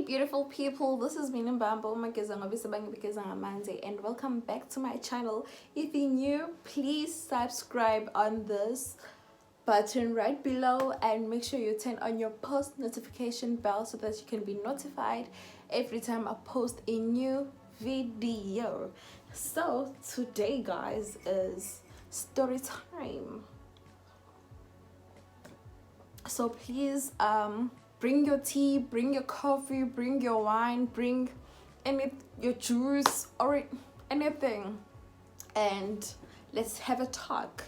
beautiful people, this is Minnie and welcome back to my channel. If you're new, please subscribe on this button right below and make sure you turn on your post notification bell so that you can be notified every time I post a new video. So today, guys, is story time. So please bring your tea, bring your coffee, bring your wine, bring your juice or anything, and let's have a talk.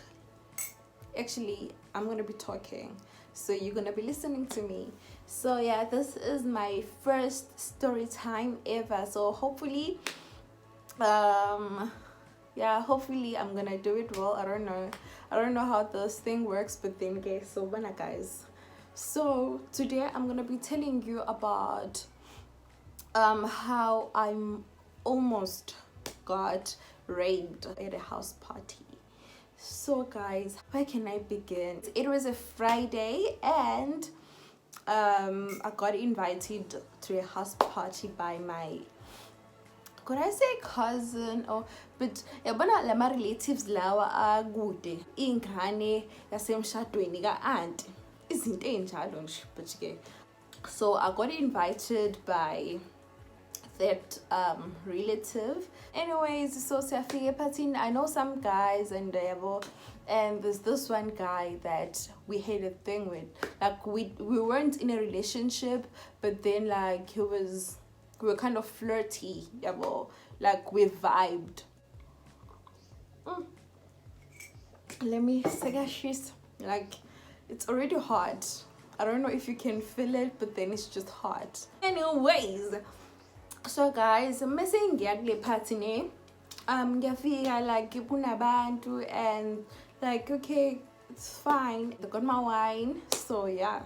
Actually, I'm gonna be talking, so you're gonna be listening to me. So yeah, this is my first story time ever, so hopefully hopefully I'm gonna do it well. I don't know how this thing works, but then guys, so today I'm gonna be telling you about how I'm almost got raped at a house party. So guys, where can I begin? It was a Friday and I got invited to a house party by my, could I say cousin, or but yabona lama relatives lawa akude ingane yasemshadweni ka-aunt izinto enjalo nje. But ke, so I got invited by that relative. Anyways, so siyafika ephathini. I know some guys and there's this one guy that we had a thing with. Like we weren't in a relationship, but then like we were kind of flirty, like we vibed. Let me say, guys, like it's already hot. I don't know if you can feel it, but then it's just hot. Anyways, so guys, messing kule party ne, ngiyafika like kunabantu and like okay, it's fine. I got my wine, so yeah.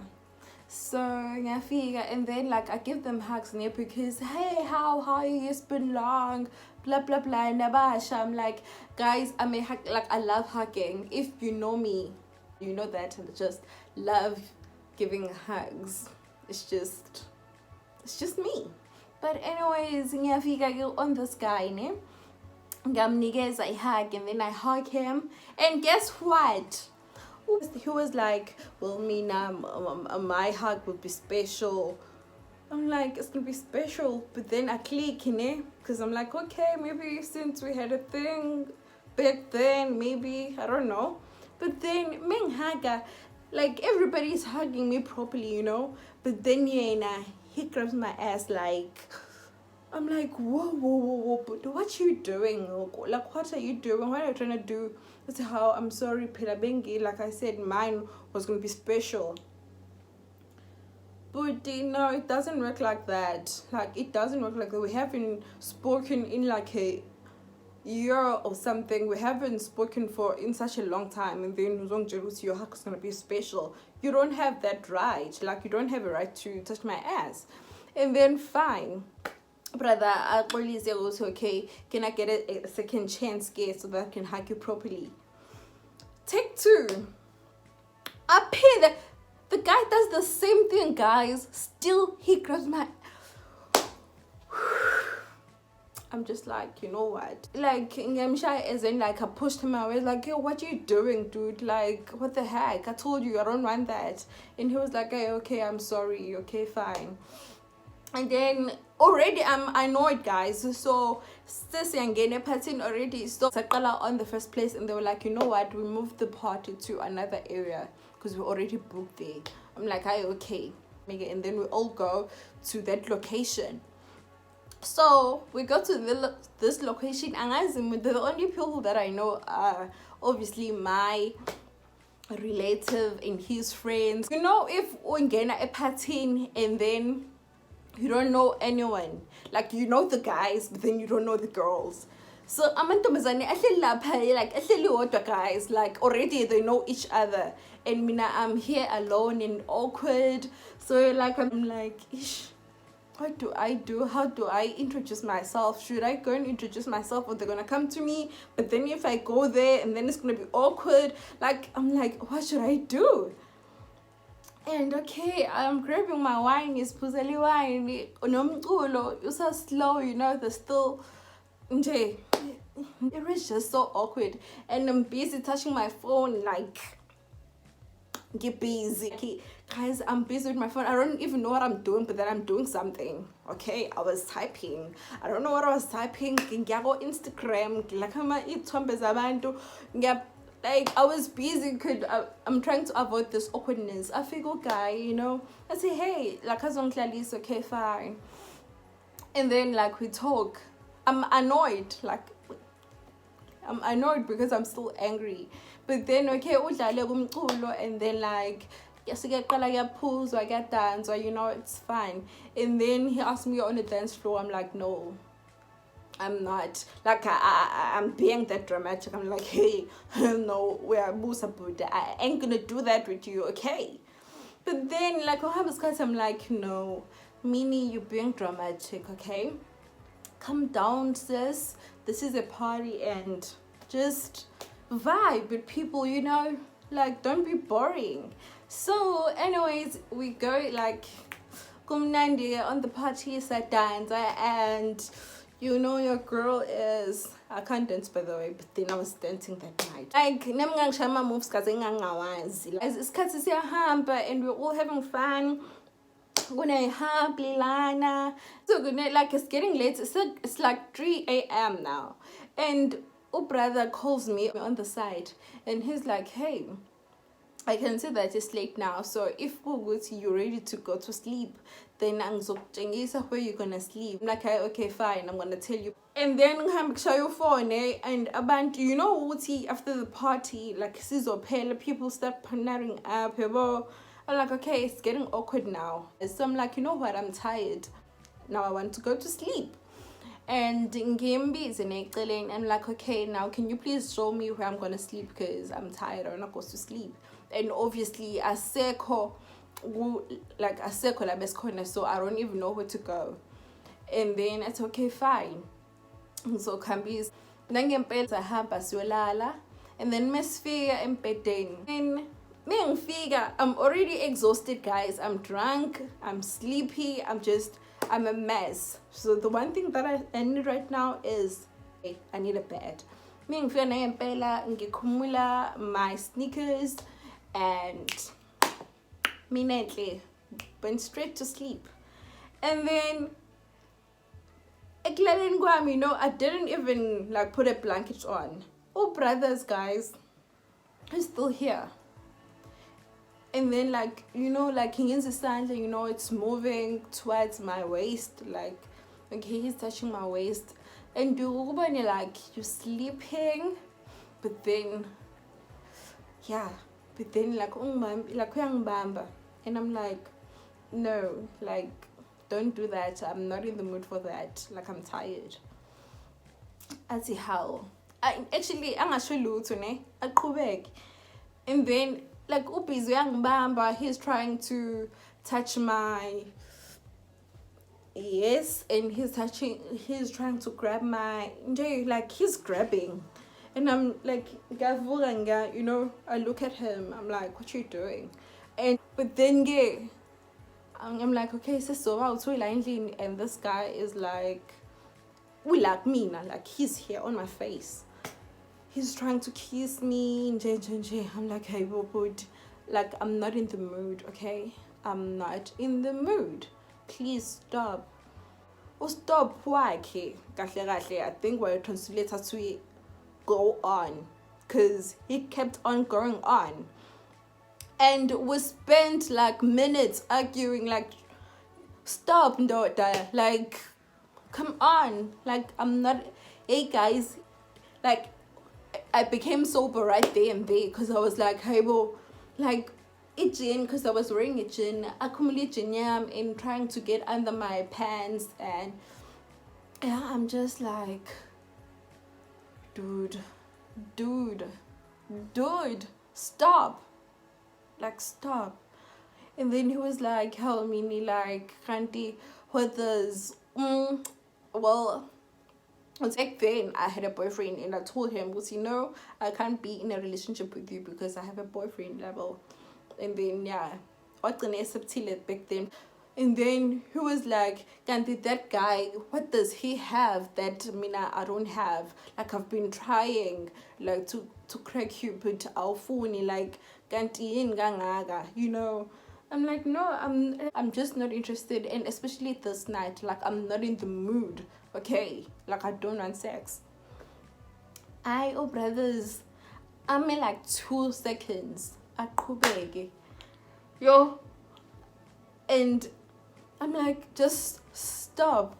So ngiyafika and then like I give them hugs ne because hey, how are you? It's been long, blah blah blah. Nabasha, I'm like, guys, I may hug, like I love hugging. If you know me, you know that I just love giving hugs. It's just me. But anyways, ngiyafika on this guy ne, ngamnikeza a hug and then I hug him and guess what? He was like, well, Mina, my hug would be special. I'm like, it's gonna be special, but then I click, because I'm like, okay, maybe since we had a thing back then, maybe, I don't know. But then, Menghaga, like everybody's hugging me properly, but then he grabs my ass like, I'm like, whoa, but what you doing? Like, what are you doing? What are you trying to do? That's how, I'm sorry, Pelabengi, like I said, mine was going to be special. But no, it doesn't work like that. Like, it doesn't work like that. We haven't spoken in like a year or something. We haven't spoken in such a long time. And then your hug is going to be special. You don't have that right. Like, you don't have a right to touch my ass. And then, fine. Brother, I always say also, okay, can I get a second chance, so that I can hug you properly? Take two. I pay the guy does the same thing, guys. Still, he grabs my. I'm just like, you know what? Like, Ngamsha, as in, like, I pushed him away. Like, yo, what you doing, dude? Like, what the heck? I told you, I don't want that. And he was like, hey, okay, I'm sorry. Okay, fine. And then already I'm annoyed, guys. So Stacy and Gene pattern already stopped on the first place, and they were like, you know what, we moved the party to another area because we already booked there. I'm like, hey, okay. And then we all go to that location. So we go to this location, and the only people that I know are obviously my relative and his friends. If we get a party and then you don't know anyone, like you know the guys but then you don't know the girls. So amantombazane ahleli lapha, like ahleli wodwa, guys, like already they know each other, and mina I'm here alone and awkward. So like I'm like, ish, what do I do? How do I introduce myself? Should I go and introduce myself, or they're gonna come to me? But then if I go there and then it's gonna be awkward, like I'm like, what should I do? And okay, I'm grabbing my wine, is puzeli wine, nomculo, you're so slow, you know, the still, nje. It was just so awkward. And I'm busy touching my phone, like, get busy. Okay, guys, I'm busy with my phone. I don't even know what I'm doing, but then I'm doing something. Okay, I was typing. I don't know what I was typing. Ngiyabo Instagram, like I was busy. I'm trying to avoid this awkwardness. I figure, guy, you know, I say, hey, like is okay, fine. And then like we talk. I'm annoyed, like I'm annoyed because I'm still angry. But then okay, udlale kumculo, and then like yasikeqala kuyaphuzwa kuyadanswa, you know, it's fine. And then he asked me on the dance floor. I'm like, no, I'm not. Like I'm being that dramatic. I'm like, hey, no, we're Musa Buddha. I ain't gonna do that with you, okay? But then like I'm like, no, Minnie, you're being dramatic, okay? Come down, sis. This is a party, and just vibe with people, you know, like don't be boring. So anyways, we go like kumnandi on the party, sat dance, and you know your girl is, I can't dance by the way, but then I was dancing that night. Like nemngangishaya moves kaze ngingangawazi. Isikhathi siyahamba and we're all having fun. So like it's getting late. It's like 3 a.m. now, and brother calls me on the side, and he's like, hey, I can see that it's late now, so if you're ready to go to sleep, then where you're gonna sleep. I'm like, okay, fine, I'm gonna tell you. And then show your phone, and about, you know, after the party, like people start partnering up. I'm like, okay, it's getting awkward now. So I'm like, you know what, I'm tired. Now I want to go to sleep. And Ngimbi is in Ekelin. I'm like, okay, now can you please show me where I'm gonna sleep, because I'm tired. I wanna go to sleep. And obviously Aseko la best corner, so I don't even know where to go. And then it's okay, fine. So Kambi's nangempela sahamba siyolala, and then mesifika empedeni. And I'm already exhausted, guys. I'm drunk, I'm sleepy, I'm a mess. So the one thing that I need right now is I need a bed. Ngikhumula my sneakers, and immediately went straight to sleep. And then you know, I didn't even like put a blanket on. Oh brothers, guys, he's still here. And then like, you know, like you know, it's moving towards my waist, like okay, he's touching my waist, and you're like, you're sleeping, but then like uyangibamba, and I'm like, no, like don't do that, I'm not in the mood for that, like I'm tired. Athi how actually angasho lutho ne aqhubeke. And then like ubhizi uyangibamba, he's trying to touch my, yes, and he's trying to grab my, like he's grabbing, and I'm like, you know, I look at him, I'm like, what you doing? But then I'm like, okay, so and this guy is like, we like me now, like he's here on my face. He's trying to kiss me. I'm like, hey, but like I'm not in the mood, okay? I'm not in the mood. Please stop. Oh, stop. Why? Okay. I think we're translated to go on, because he kept on going on. And we spent like minutes arguing, like, stop, daughter. Like, come on. Like, I'm not, hey guys, like, I became sober right there and there, because I was like, hey, bro, like, itching, because I was wearing itching, accumulating and trying to get under my pants, and yeah, I'm just like, dude, stop, like, stop. And then he was like, hell, Minnie, like, Kanti, what does, well, back then I had a boyfriend, and I told him, well, you know, I can't be in a relationship with you because I have a boyfriend level. And then back then. And then he was like, Kanti, that guy, what does he have that mina I don't have? Like, I've been trying like to crack you, but awufuni, like Kanti ingangaga, you know. I'm like, no, I'm just not interested, and especially this night, like I'm not in the mood, okay? Like I don't want sex. Oh brothers, I'm in like 2 seconds. Aqhubeke. Yo. And I'm like, just stop.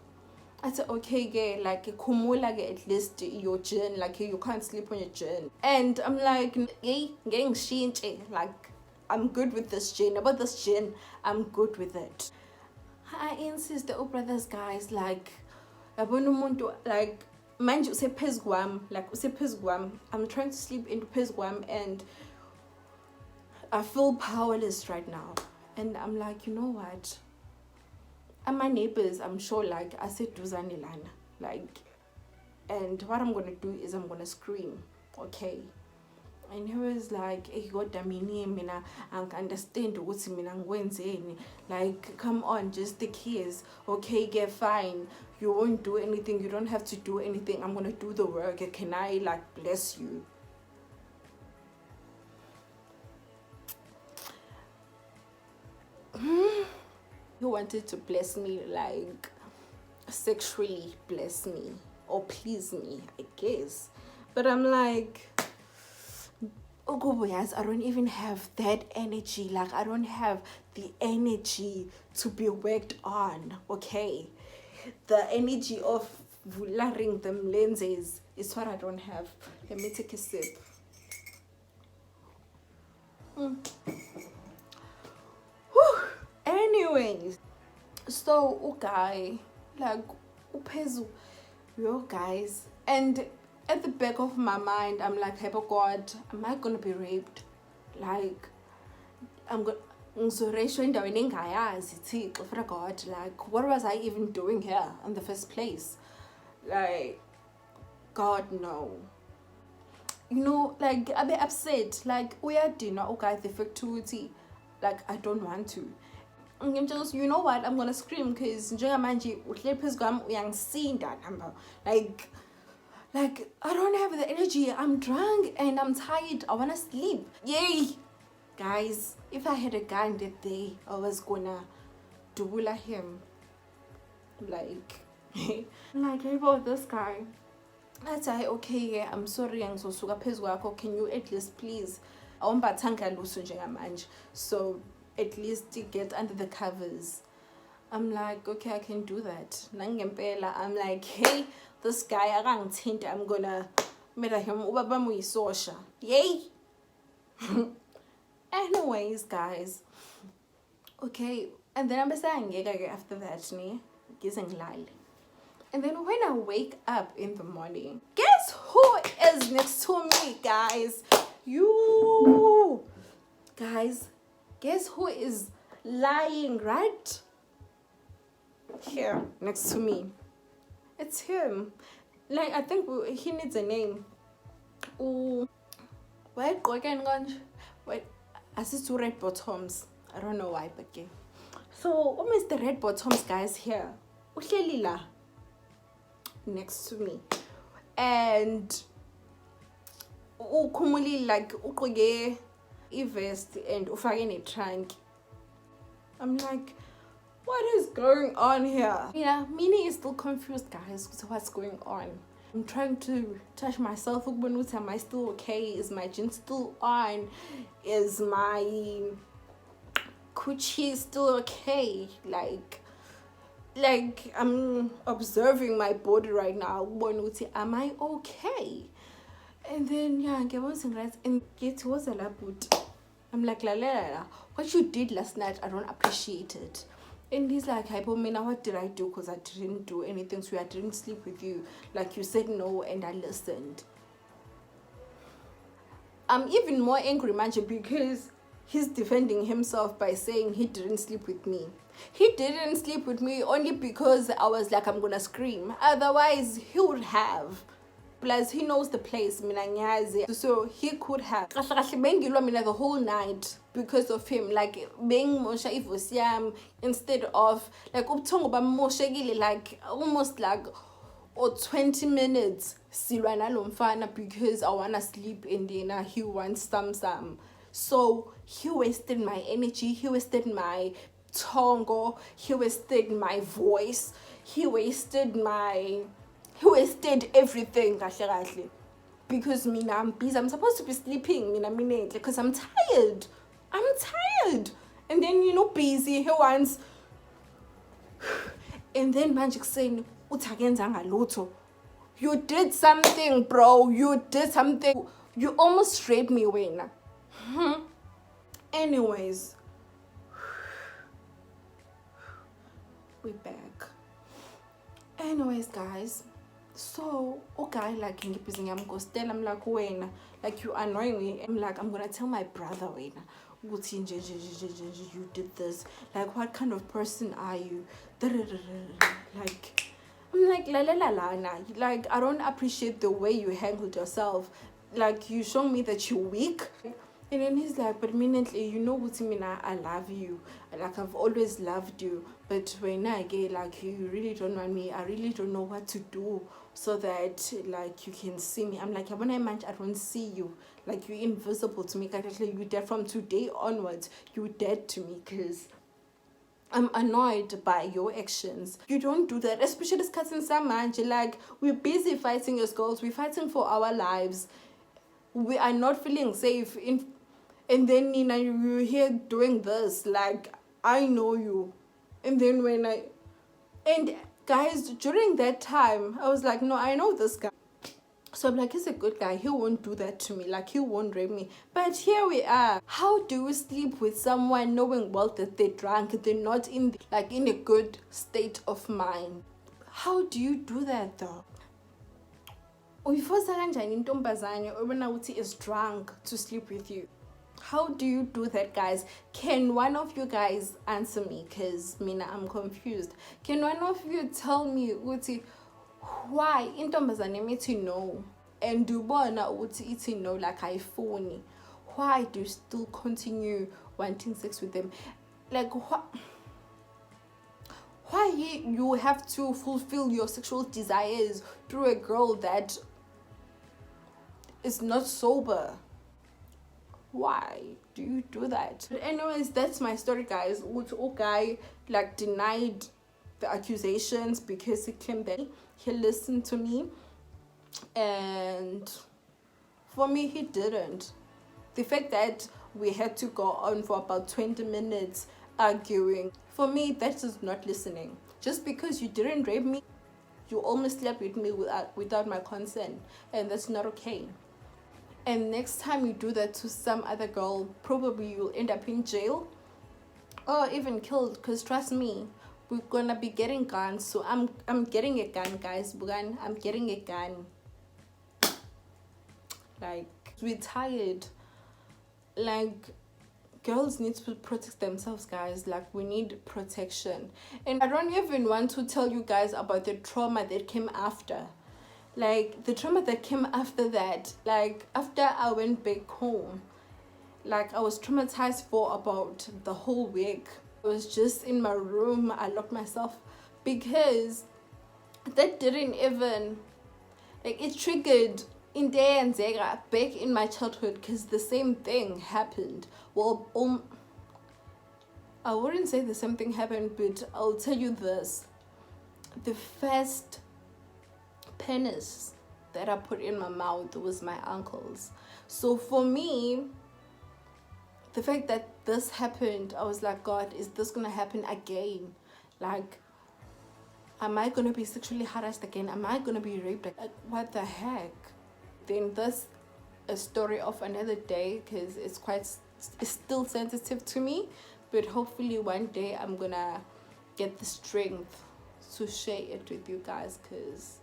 I said, okay, gay, like kumula at least your gin, like you can't sleep on your gin. And I'm like, hey, getting shinche, like I'm good with this gin. About this gin, I'm good with it. I insist the brothers, guys, like like mind you, say pesguam, like say pesguam. I'm trying to sleep into pesguam and I feel powerless right now. And I'm like, you know what? And my neighbors, I'm sure, like, I said Duzani Lana, like, and what I'm gonna do is I'm gonna scream, okay? And he was like, hey, God, Minnie, mina, I understand what's mina, like, come on, just the kiss, okay, get fine. You won't do anything, you don't have to do anything. I'm gonna do the work. Can I, like, bless you? He wanted to bless me, like sexually bless me or please me, I guess. But I'm like, oh boys, I don't even have that energy. Like I don't have the energy to be worked on, okay? The energy of vularing them lenses is what I don't have. Let me take a sip. Anyways, so okay, like upezu, yo guys, and at the back of my mind, I'm like, hey, God, am I gonna be raped? Like, I'm gonna. God, like, what was I even doing here in the first place? Like, God, no. You know, like, I'll be upset. Like, we are dinner, okay, the facility. Like, I don't want to. I'm just, you know what, I'm gonna scream because njengamanje uhleli kwami uyangisinda number. Like I don't have the energy. I'm drunk and I'm tired. I wanna sleep. Yay, guys! If I had a gun that day, I was gonna dubula him. Like like, hey, about this guy. I say, okay, yeah, I'm sorry, ngizosuka phezu kwakho. Can you at least please awumbathanga luso njengamanje, so at least to get under the covers. I'm like, okay, I can do that. Nangempela, I'm like, hey, this guy, I'm gonna meet him. Yay! Anyways, guys, okay, and then I'm saying after that, and then when I wake up in the morning, guess who is next to me, guys? You guys. Guess who is lying right here next to me? It's him. Like, I think he needs a name. Wait, I see 2 red bottoms. I don't know why, but okay. So, what is the red bottoms, guys, here? Uhlelila next to me. And ukumuli, like, ukoge vest and ufake in a trunk. I'm like, what is going on here? Yeah, Minnie is still confused, guys, with what's going on. I'm trying to touch myself. Am I still okay? Is my gin still on? Is my coochie still okay? Like I'm observing my body right now. Am I okay? And then yeah, and get was a laput. I'm like, la, what you did last night, I don't appreciate it. And he's like, Mina, what did I do? Because I didn't do anything, so I didn't sleep with you. Like, you said no, and I listened. I'm even more angry, Manje, because he's defending himself by saying he didn't sleep with me. He didn't sleep with me only because I was like, I'm gonna scream. Otherwise, he would have. plus he knows the place, mina ngiyazi. So he could have the whole night because of him, like being mosha ivosiam instead of like like almost like or 20 minutes because I wanna sleep and then he wants some. So he wasted my energy, he wasted my tongue, he wasted my voice, he wasted everything because mina I'm busy. I'm supposed to be sleeping because I'm tired. And then busy he wants, and then magic saying you did something, bro. You did something. You almost raped me, Wayne. Anyways, we're back. Anyways, guys. So, okay, like I'm like, Wayne, like you annoying me. I'm like, I'm gonna tell my brother, Wayne. You did this. Like, what kind of person are you? Like, I'm like, like, I don't appreciate the way you handled yourself. Like, you show me that you're weak. And then he's like, but immediately, what you mean? I love you. Like, I've always loved you. But when I get, like, you really don't want me. I really don't know what to do so that, like, you can see me. I'm like, when I don't see you. Like, you're invisible to me. You're dead from today onwards. You're dead to me because I'm annoyed by your actions. You don't do that, especially this cuts in some like we're busy fighting as girls, we're fighting for our lives. We are not feeling safe and then you're here doing this, like I know you. And then and guys, during that time I was like, no, I know this guy. So I'm like, he's a good guy. He won't do that to me. Like, he won't rape me. But here we are. How do you sleep with someone knowing well that they're drunk? They're not in a good state of mind. How do you do that though? Is drunk to sleep with you. How do you do that, guys? Can one of you guys answer me? Because I'm confused. Can one of you tell me why intombazane mithi no and ubona uthi ithi no like ayifuni? Why do you still continue wanting sex with them? Like, why you have to fulfill your sexual desires through a girl that is not sober? Why do you do that? But anyways, that's my story, guys. Guy like denied the accusations because he claimed that he listened to me, and for me he didn't. The fact that we had to go on for about 20 minutes arguing, for me that is not listening. Just because you didn't rape me, you almost slept with me without my consent, and that's not okay. And next time you do that to some other girl, probably you'll end up in jail or even killed, because trust me, we're gonna be getting guns. So I'm getting a gun, guys. I'm getting a gun. Like, we're tired. Like, girls need to protect themselves, guys. Like, we need protection. And I don't even want to tell you guys about the trauma that came after. Like, the trauma that came after that. Like, after I went back home, like, I was traumatized for about the whole week. I was just in my room. I locked myself because that didn't even, like, it triggered in there and Zega back in my childhood, because the same thing happened. Well, I wouldn't say the same thing happened, but I'll tell you this. The first penis that I put in my mouth was my uncle's. So for me, the fact that this happened, I was like, God, is this gonna happen again? Like, am I gonna be sexually harassed again? Am I gonna be raped? Like, what the heck? Then this a story of another day, because it's still sensitive to me, but hopefully one day I'm gonna get the strength to share it with you guys, because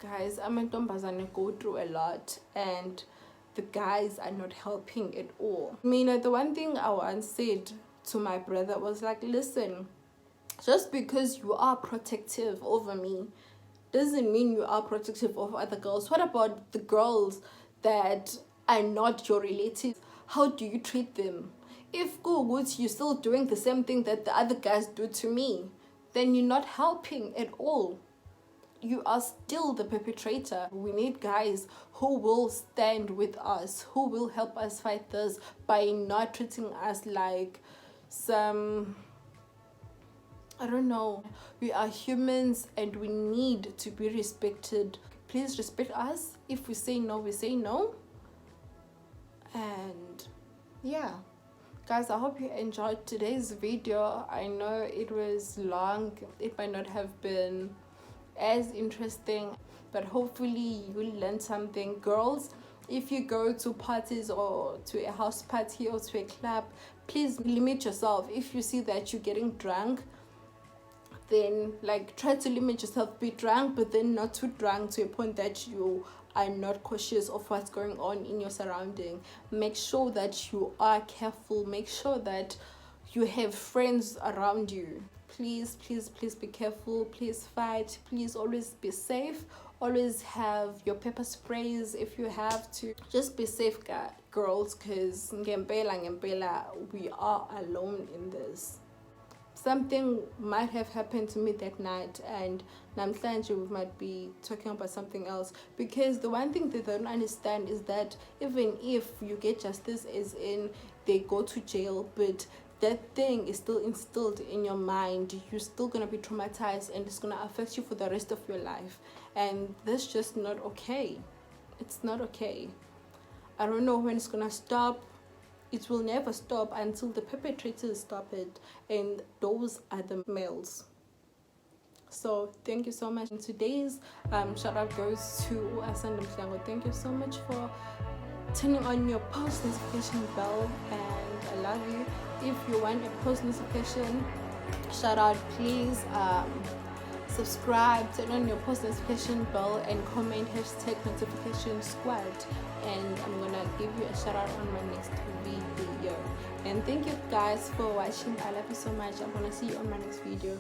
guys, I'm a ntombazane, go through a lot, and the guys are not helping at all. The one thing I once said to my brother was like, listen, just because you are protective over me doesn't mean you are protective of other girls. What about the girls that are not your relatives? How do you treat them? If you're still doing the same thing that the other guys do to me, then you're not helping at all. You are still the perpetrator. We need guys who will stand with us, who will help us fight this by not treating us like some, I don't know. We are humans and we need to be respected. Please respect us. If we say no, we say no. And yeah, guys, I hope you enjoyed today's video. I know it was long. It might not have been as interesting, but hopefully you learned something. Girls, if you go to parties or to a house party or to a club, please limit yourself. If you see that you're getting drunk, then like try to limit yourself. Be drunk, but then not too drunk to a point that you are not cautious of what's going on in your surrounding. Make sure that you are careful. Make sure that you have friends around you. Please be careful. Please fight. Please always be safe. Always have your pepper sprays if you have to. Just be safe, girls, because we are alone in this. Something might have happened to me that night, and namhlanje we might be talking about something else, because the one thing that they don't understand is that even if you get justice, as in they go to jail, but that thing is still instilled in your mind. You're still gonna be traumatized, and it's gonna affect you for the rest of your life, and that's just not okay. It's not okay. I don't know when it's gonna stop. It will never stop until the perpetrators stop it, and those are the males. So thank you so much. And today's shout out goes to Asanda Mhlango. Thank you so much for turning on your post notification bell, and I love you. If you want a post notification shout out, please subscribe, turn on your post notification bell, and comment #notification squad, and I'm gonna give you a shout out on my next video. And thank you guys for watching. I love you so much. I'm gonna see you on my next video.